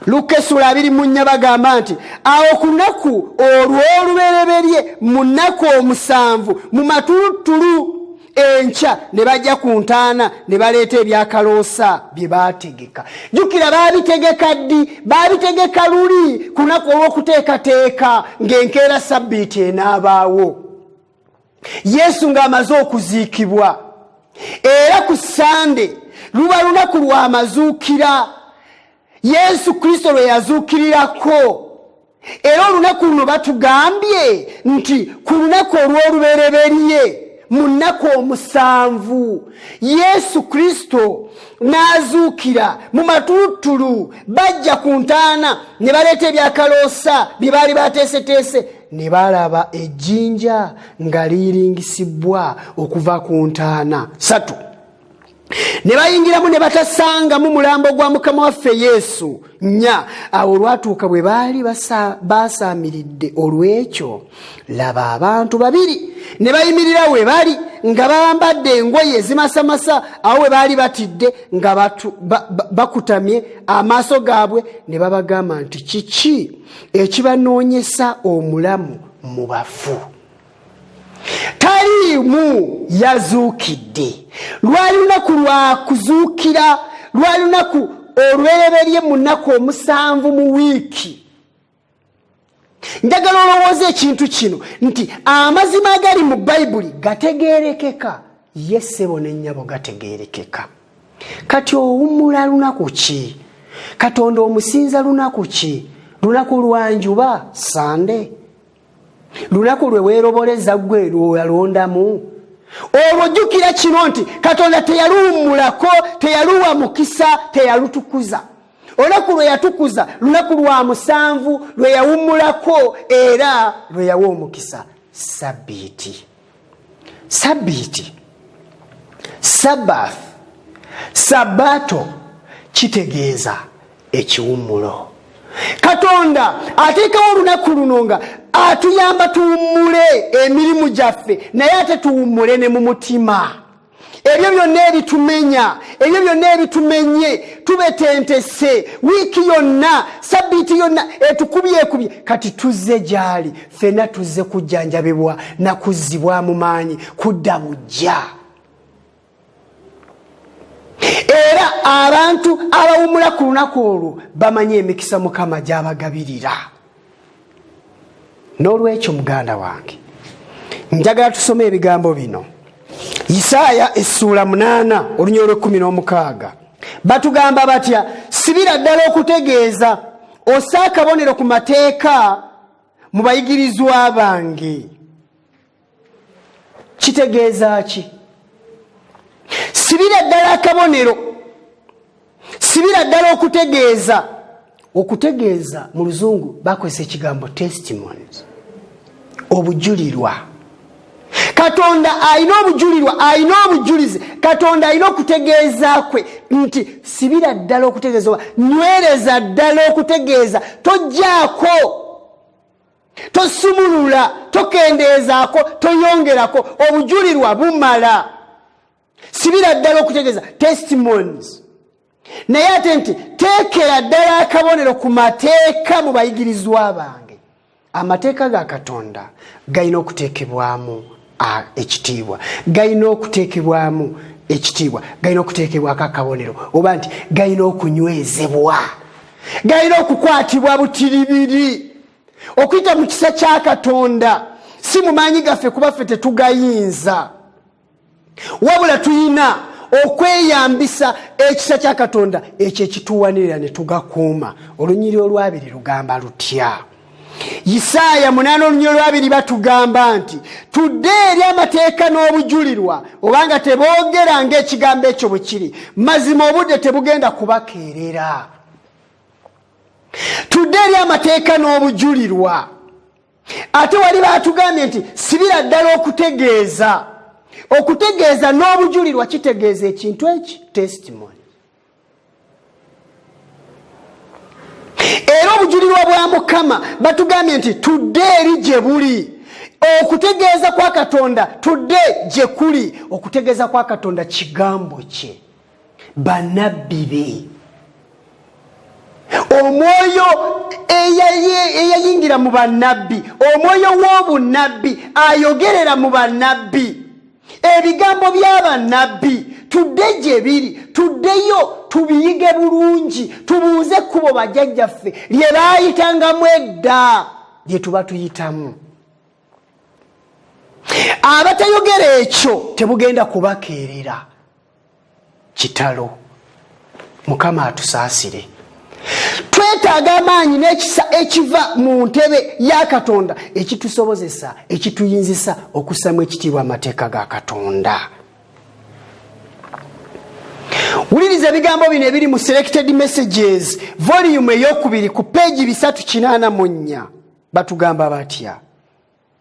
Luka Essula 24 bagamba nti awo ku lunaku olw'olubereberye mu nnaku 7 mu matulutulu enkya ne bajja ku ntaana ne baleeta ebyakaloosa bye baategeka. Jjukira baabitegeka ddi? Baabitegeka luli ku lunaku olw'okuteekateeka ng'enkeera Ssabbiiti enaabaawo, Yesu ng'amaze okuziikibwa. Era ku Sande luba lunaku lw'amazuukira, Yesu Kristo lwe yazuukirirako. Era olunaku luno batugambye nti ku lunaku olw'olubereberye mu nnaku 7 Yesu Kristo n'azuukira mu matulutulu, bajja ku ntaana ne baleeta ebyakaloosa bye baali bateeseteese, ne balaba ejjinja nga liyiringisibwa okuva ku ntaana 3. Ne bayingiramu ne batasangamu mulambo gwa Mukama waffe Yesu. 4 awo olwatuuka bwe baali basaamiridde olw'ekyo, laba abantu 2 ne bayimirira we bali nga bambadde engoye ezimasamasa, awo we baali batidde nga bakutamye amaaso gaabwe, ne babagamba nti kiki ekibanoonyesa omulamu mu bafu? Taliimu, yazuukidde. Lwali lunaku lwa kuzuukira, lwali lunaku olwereberye mu nnaku 7 mu wiiki. Njagala olowooza ekintu kino nti amazima agali mu Bayibuli gategeerekeka, ye ssebo ne nnyabo gategeerekeka. Kati owummula lunaku ki? Katonda omusinza lunaku ki? Lunaku lwa njuba, Sande? Lunaku lwe weeroboleza gwe lw'oyalondamu? Olwo jjukira kino nti Katonda teyaluwummulako, teyaluwa mukisa, teyalutukuza. Olunaku lwe yatukuza lunaku lwa 7 lwe yawummulako era lwe yawa omukisa, Ssabbiiti. Ssabbiiti, Sabbath, Sabato kitegeeza ekiwummulo. Katonda ateekawo olunaku luno nga atuyamba tuwummule emirimu gyaffe, naye ate tuwummule ne mu mutima. Ebyo byonna ebitumenya, ebyo byonna ebitumenye, tubetentese wiiki yonna, Ssabbiiti yonna etukubyekubye, kati tuzze gy'ali, ffenna tuzze kujjanjabibwa na kuzzibwa mu maanyi, kudda bujja. Era abantu abawummula ku lunaku olwo bamanye emikisa Mukama gy'abagabirira. N'olwekyo muganda wange, njagala tusome ebigambo bino. Isaaya Essula 8 olunya olw'16 batugamba batya? Sibira ddala okutegeeza, ossa akabonero ku mateeka mu bayigirizwa bange. Kitegeeza ki? Sibira ddala akabonero, sibira ddala okutegeeza, okutegeeza mu luzungu bakozesa ekigambo testimonies, obujulirwa. Katonda alina obujulirwa, alina obujulizi. Katonda alina okutegeeza kwe nti sibira ddala okutegeeza, nywereza ddala okutegeeza, tojjaako, tosumulula, tokendeezaako, toyongerako. Obujulirwa bumala. Sibira ddala okutegeeza, testimonies. Naye ate nti teekera ddala akabonero ku mateeka mu bayigirizwa bange. Amateeka ga Katonda galina okuteekebwamu ekitiibwa, galina okuteekebwamu ekitiibwa, galina okuteekebwako akabonero, oba nti galina okunywezebwa, galina okukwatibwa butiribiri. Okuyita mu kisa kya Katonda si mu maanyi gaffe kuba ffe tetugayinza, wabula tuyina okweyambisa ekisa kya Katonda ekyo ekituwanirira ne tugakuuma. Olunyiri olwabiri lugamba lutya? Isaaya 8:2 batugamba nti tudde eri amateeka n'obujulirwa, obanga teboogera ng'ekigambo ekyo bwe kiri, mazima obudde tebugenda kubakeerera. Tudde eri amateeka n'obujulirwa. Ate wali batugambye nti sibira ddala okutegeeza. Okutegeeza n'obujulirwa kitegeeza ekintu eki, testimony. Era obujulirwa bwa Mukama batugambye nti tudde eri gye buli. Okutegeeza kwa Katonda tudde gye kuli. Okutegeeza kwa Katonda kigambo kye, bannabbi be. Omwoyo eyayingira mu bannabbi, omwoyo w'obunnabbi ayogerera mu bannabbi, ebigambo by'abannabbi tudde gye biri. Tuddeyo tubiyige bulungi, tubuuze kkubo bajjajjaffe lye baayitangamu edda, lye tuba tuyitamu. Abatayogera ekyo tebugenda kubakeerera kitalo. Mukama atusaasire. Twetaaga amaanyi n'ekisa ekiva mu ntebe ya Katonda ekitusobozesa, ekituyinzisa okussamu ekitiibwa amateeka ga Katonda. Wuliriza ebigambo bino ebiri mu Selected Messages volume ey'okubiri ku peegi 384. Batugamba batya?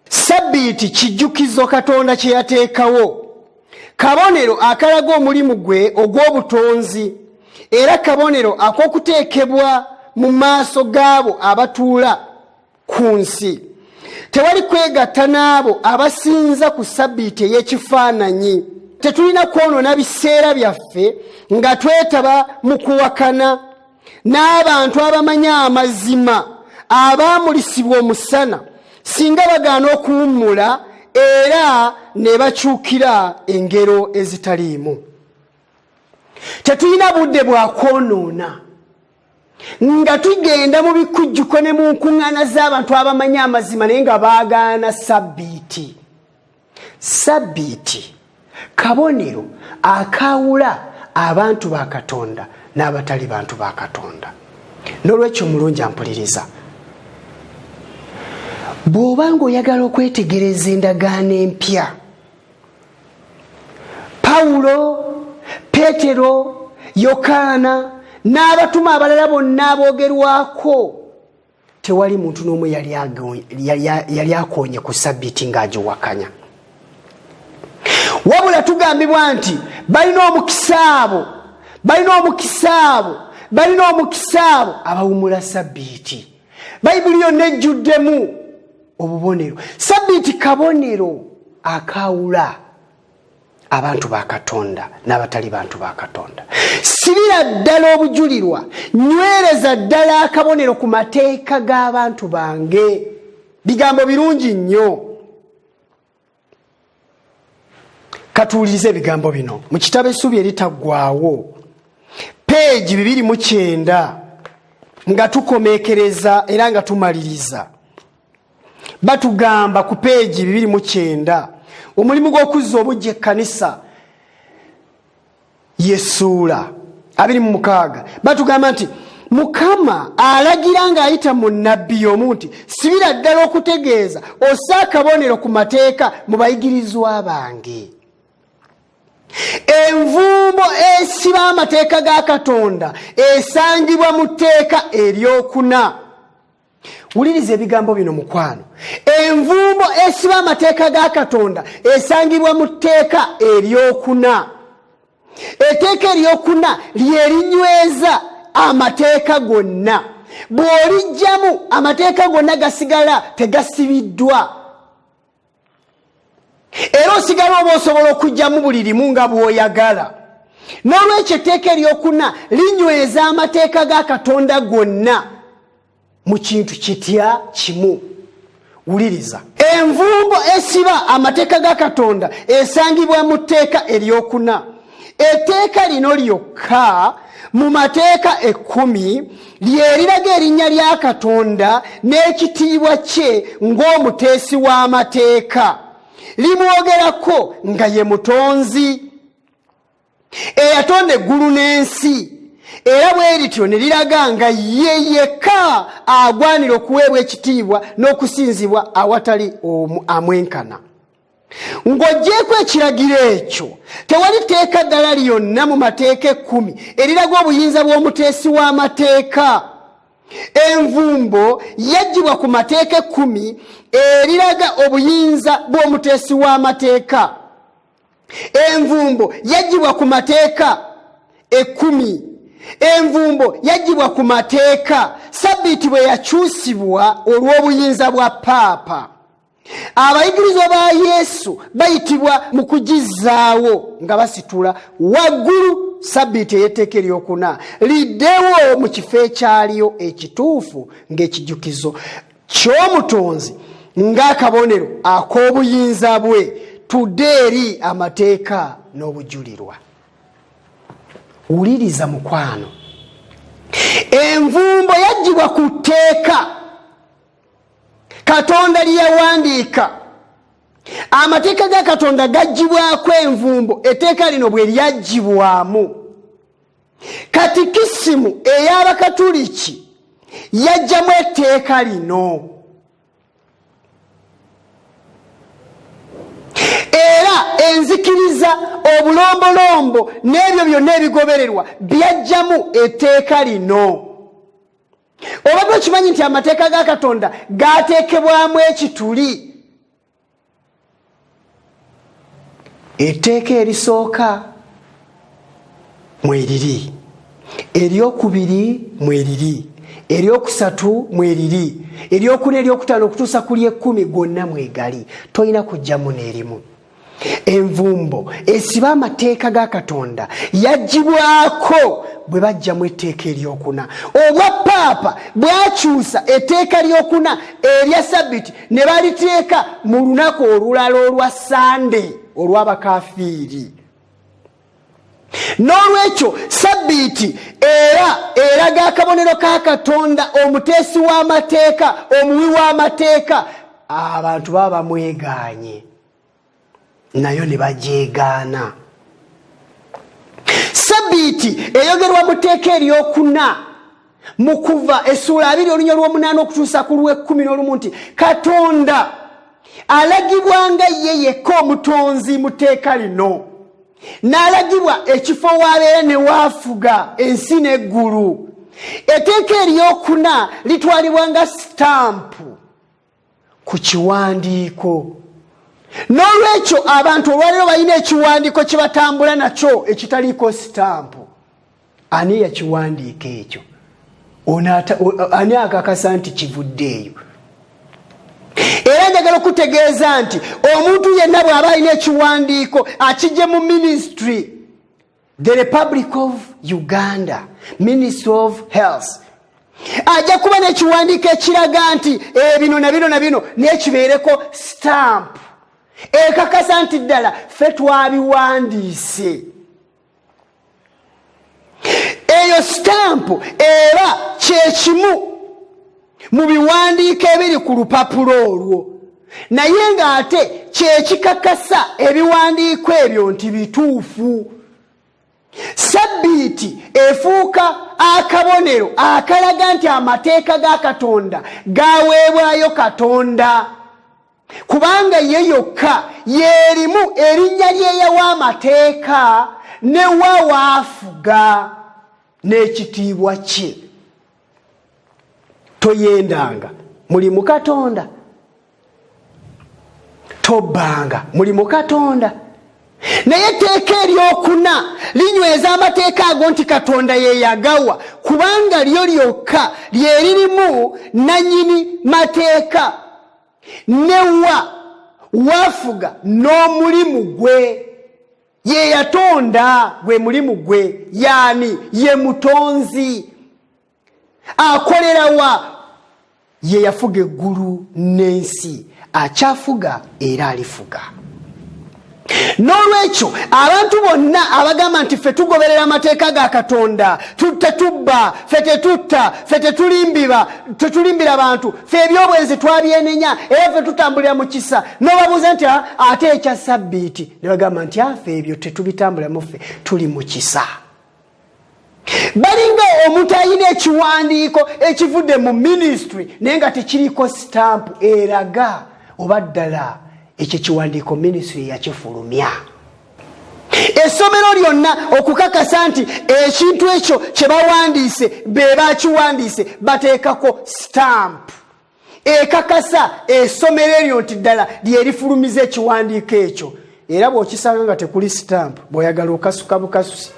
Sabbiiti kijjukizo Katonda kye yateekawo, kabonero akalaga omulimu gwe ogw'obutonzi, era kabonero ak'okuteekebwa mu maaso gaabo abatuula ku nsi. Tewali kwegatta n'abo abasinza ku sabbiiti ey'ekifaananyi. Tetulina kwonoona biseera byaffe nga twetaba mu kuwakana n'abantu abamanya amazima abaamulisibwa omusana, singa bagaana okuwummula era ne bakyukira engero ezitaliimu. Tetulina budde bwa kwonoona nga tugenda mu bikujjuko ne mu nkuŋŋaana z'abantu abamanya amazima naye nga baagaana sabbiiti. Sabbiiti kabonero akawula abantu ba Katonda n'abatali bantu ba Katonda. N'olwekyo mulungi ampuliriza, bw'obanga oyagala okwetegereza endagaano empya, Pawulo, Peetero, Yokaana n'abatuma abalala bonna aboogerwako, tewali muntu n'omu yali akoonye ku sabbiiti ng'agiwakanya. Wabula tugambibwa nti balina omukisa abo abawummula sabbiiti. Bayibuli yonna ejjuddemu obubonero. Sabbiiti kabonero akawula abantu ba Katonda n'abatali bantu ba Katonda. Sibira ddala obujulirwa, nywereza ddala akabonero ku mateeka g'abantu bange. Bigambo birungi nnyo. Katuwulirize ebigambo bino mu kitabo Essuubi Eritaggwaawo peegi 209 nga tukomeekereza era nga tumaliriza. Batugamba ku peegi 209 omulimu gw'okuzza obujja ekkanisa Yesuula 26. Batugamba nti Mukama alagira ng'ayita mu nnabbi omu nti sibira ddala okutegeeza, ossa akabonero ku mateeka mu bayigirizwa bange. envumbo esiba amateeka ga Katonda esangibwa mu tteeka eryokuna. Wuliriza ebigambo bino mukwano. Envumbo esiba amateeka ga Katonda esangibwa mu tteeka eryokuna. Etteeka eryokuna lye linyweza amateeka gonna. Bw'olijjamu amateeka gonna gasigala tegasibiddwa. Era osigala oba osobola okujjamu buli limu nga bw'oyagala. N'olwekyo etteeka eryokuna linyweza amateeka ga Katonda gonna mu kintu kitya kimu. Wuliriza. Envumbo esiba amateeka ga Katonda esangibwa mu tteeka eryokuna. Etteeka lino lyokka mu mateeka 10 lyeriraga erinnya lya Katonda n'ekitiibwa kye ng'omuteesi w'amateeka. Limwogerako nga ye mutonzi eyatonda eggulu n'ensi, era bwe lityo ne liraga nga ye yekka agwanira okuweebwa ekitiibwa n'okusinzibwa awatali amwenkana. Ng'oggyeko ekiragiro ekyo, tewali tteeka ddala lyonna mu mateeka 10 eriraga obuyinza bw'omuteesi w'amateeka. Envumbo yaggyibwa ku mateeka 10 eriraga obuyinza bw'omuteesi w'amateeka. Envumbo yaggyibwa ku mateeka 10. Envumbo yaggyibwa ku mateeka Sabbiiti bwe yakyusibwa olw'obuyinza bwa Paapa. Abayigirizwa ba Yesu bayitibwa mu kugizzaawo nga basitula waggulu Sabbiiti ey'etteeka eryokuna liddewo mu kifo ekyaliyo ekituufu ng'ekijjukizo ky'omutonzi ng'akabonero ak'obuyinza bwe tudde eri amateeka n'obujulirwa. Wuliriza mukwano. Envumbo yaggyibwa ku tteeka Katonda lye yawandiika. Amateeka ga Katonda gaggyibwako envumbo etteeka lino bwe lyaggyibwamu. Katikisimu ey'Abakatuliki yajjamu etteeka lino. Era enzikiriza, obulombolombo n'ebyo byonna ebigobererwa byajjamu etteeka lino. Obadde okimanyi nti amateeka ga Katonda gateekebwamu ekituli. Etteeka erisooka mweriri, eryokubiri mweriri, eryokusatu mweriri, eryokuna eryokutaano okutuusa ku ly'ekkumi gonna mwegali. Toyina kujjamu n'erimu. Envumbo esiba amateeka ga Katonda yaggyibwako bwe bajjamu etteeka eryokuna. Obwa Paapa bwakyusa etteeka lyokuna erya Sabbiiti ne baliteeka mu lunaku olulala olwa Sande olw'abakafiiri. N'olwekyo Sabbiiti era eraga akabonero ka Katonda, omuteesi w'amateeka, omuwi w'amateeka. Abantu baba bamwegaanye nayo ne bagyegaana. Sabbiiti eyogerwa mu tteeka eryokuna mu Kuva essula 2 olunya lw'omunaana okutuusa ku lw'e11 nti Katonda alagibwa nga ye yekka omutonzi mu tteeka lino, n'alagibwa ekifo w'abeera ne waafuga ensi n'eggulu. Etteeka eryokuna litwalibwa nga sitampu ku kiwandiiko. N'olwekyo abantu olwaleero balina ekiwandiiko kye batambula nakyo ekitaliiko sitampu. Ani yakiwandiika ekyo? Ani akakasa nti kivuddeeyo? Era njagala okutegeeza nti omuntu yenna bw'aba alina ekiwandiiko akijje mu ministry, the Republic of Uganda, Ministry of Health, ajja kuba n'ekiwandiiko ekiraga nti bino na bino na bino n'ekibeereko stamp ekakasa nti ddala ffe twabiwandiise. Eyo stamp era kyekimu mu biwandiiko ebiri ku lupapula olwo, naye ng'ate kyekikakasa ebiwandiiko ebyo nti bituufu. Sabbiiti efuuka akabonero akalaga nti amateeka ga Katonda gaweebwayo Katonda. kubanga ye yokka yerimu erinnya lye yawa amateeka ne waafuga n'ekitiibwa kye. Toyendanga, muli mu Katonda. Tobbanga, muli mu Katonda. Naye etteeka eryokuna linyweza amateeka ago nti Katonda ye yagawa, kubanga lyo lyokka lye lirimu nannyini mateeka ne waafuga n'omulimu gwe. Ye yatonda gwe mulimu gwe, yaani ye mutonzi. Akolera wa? Ye yafuga eggulu n'ensi, akyafuga era alifuga. N'olwekyo abantu bonna abagamba nti ffe tugoberera amateeka ga Katonda, tetubba, ffe tetutta, ffe tetulimbira bantu, ffe ebyobwenzi twabyenenya era ffe tutambulira mu kisa, n'obabuuza nti ate ekya Ssabbiiti ne bagamba nti ffe ebyo tetubitambuliramu, ffe tuli mu kisa. Balinga omuntu ayina ekiwandiiko ekivudde mu ministry naye nga tekiriko stamp eraga oba ddala ekyo kiwandiiko ministry yakifulumya. Essomero lyonna okukakasa nti ekintu ekyo kye bawandiise be bakiwandiise bateekako stamp ekakasa essomero eryo nti ddala lyerifulumiza ekiwandiiko ekyo. Era bw'okisanga nga tekuli stamp bw'oyagala okasuka bukasusi.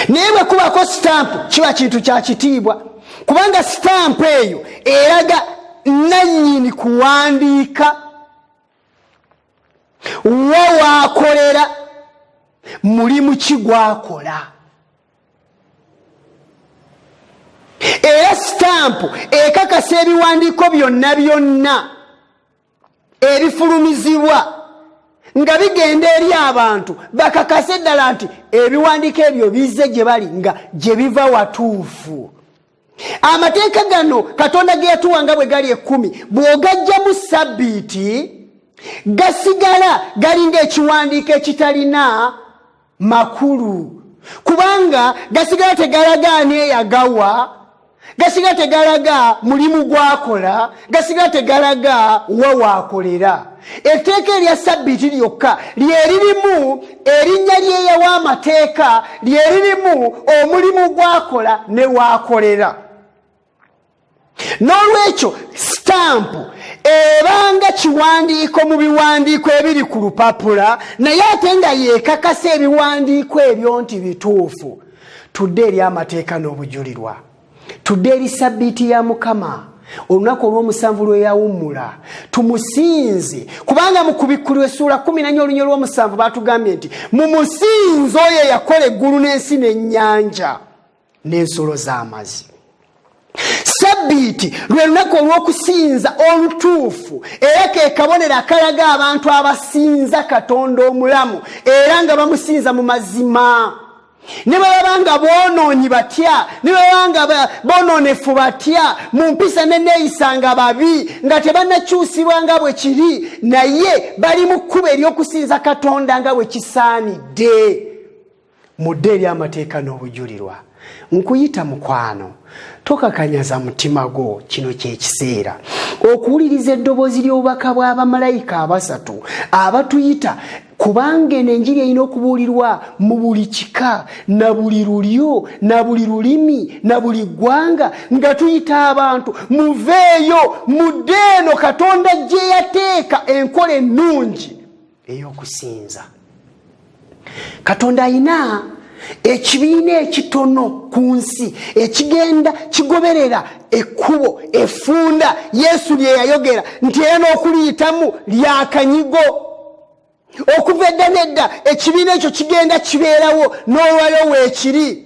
Naye bwe kubako stamp kiba kintu kya kitiibwa, kubanga stamp eyo eraga nannyini kuwandiika waakolera mulimu ki gwakola. Era stamp ekakasa ebiwandiiko byonna byonna ebifulumizibwa nga bigenda eri abantu bakakase ddala nti ebiwandiiko ebyo bizze gye bali nga gye biva watuufu. Amateeka gano Katonda ge yatuwa nga bwe gali 10 bw'ogajja mu Ssabbiiti gasigala galinga ekiwandiiko ekitalina makulu, kubanga gasigala tegalaga ani eyagawa, gasigala tegalaga mulimu gwakola, gasigala tegalaga wa waakolera. Etteeka erya Ssabbiiti lyokka lye lirimu erinnya lyeyawa amateeka, lye lirimu omulimu gwakola ne waakolera. N'olwekyo stamp ebanga kiwandiiko mu biwandiiko ebiri ku lupapula, naye ate nga yeekakasa ebiwandiiko ebyo nti bituufu. Tudde eri amateeka n'obujulirwa, tudde eri Ssabbiiti ya Mukama, olunaku olw'omusanvu lwe yawummula, tumusinze, kubanga mu Kubikkulirwa Essuula 14 olunya olw'omusanvu batugambye nti mumusinze oyo yakola eggulu n'ensi n'ennyanja n'ensolo z'amazzi. Ssabbiiti lwe lunaku olw'okusinza olutuufu, era ke kabonero akalaga abantu abasinza Katonda omulamu era nga bamusinza mu mazima. Ne baba nga boonoonyi batya, ne baba nga boonoonefu batya, mu mpisa n'enneeyisa nga babi, nga tebannakyusibwa nga bwe kiri, naye bali mu kkubo ery'okusinza Katonda nga bwe kisaanidde. Mudde eri amateeka n'obujulirwa. Nkuyita mukwano, tokakanyaza mutima gwo, kino ky'ekiseera okuwuliriza eddoboozi ly'obubaka bw'abamalayika abasatu abatuyita, kubanga enjiri erina okubuulirwa mu buli kika na buli lulyo na buli lulimi na buli ggwanga, nga tuyita abantu muveeyo mudde eno Katonda gye yateeka enkola ennungi ey'okusinza. Katonda ayina ekibiina ekitono ku nsi ekigenda kigoberera ekkubo effunda Yesu lye yayogera nti era n'okuliyitamu lyakanyigo. Okuva edda n'edda ekibiina ekyo kigenda kibeerawo n'olwayo weekiri,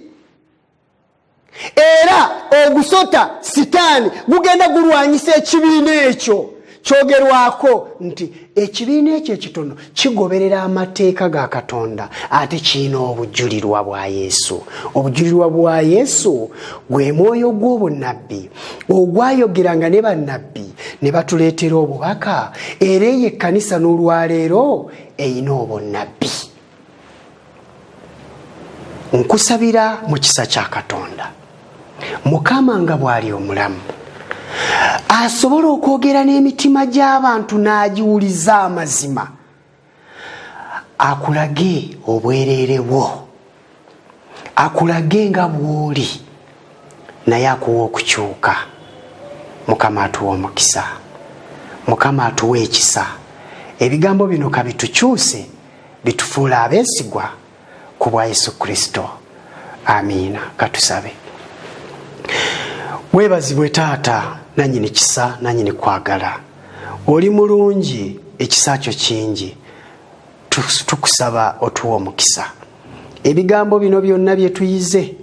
era ogusota Sitaani gugenda gulwanyisa ekibiina ekyo. Kyogerwako nti ekibiina ekyo ekitono kigoberera amateeka ga Katonda ate kirina obujulirwa bwa Yesu. Obujulirwa bwa Yesu gwe mwoyo gw'obunnabbi ogwayogeranga ne bannabbi ne batuleetera obubaka, era eyo ekkanisa n'olwaleero eyina obunnabbi. Nkusabira mu kisa kya Katonda, Mukama nga bw'ali omulamu, asobola okwogera n'emitima gy'abantu n'agiwuliza amazima, akulage obwereere bwo, akulage nga bw'oli, naye akuwa okukyuka. Mukama atuwa omukisa, Mukama atuwa ekisa. Ebigambo bino kabitukyuse bitufuula abeesigwa ku bwa Yesu Kristo. Amiina. Katusabe. Weebazibwe Taata nanyini kisa, nanyini kwagala. Oli mulungi, ekisa kyo kingi. Tukusaba otuwa omukisa. Ebigambo bino byonna bye tuyize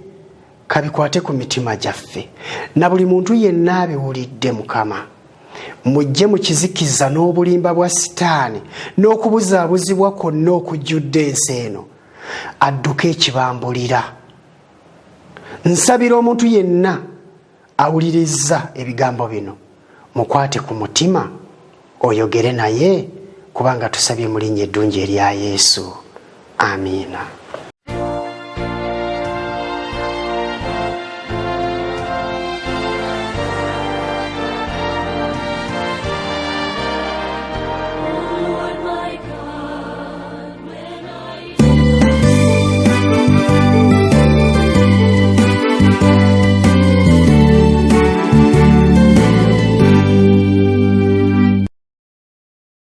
kabikwate ku mitima gyaffe, na buli muntu yenna abiwulidde Mukama. Mujje mu kizikiza n'obulimba bwa Sitaani n'okubuzaabuzibwa kwonna okujjudde ensi eno, adduke ekibambulira. Nsabira omuntu yenna awulirizza ebigambo bino, mukwate ku mutima oyogere naye, kubanga tusabye mu linnya eddungi erya Yesu. Amiina.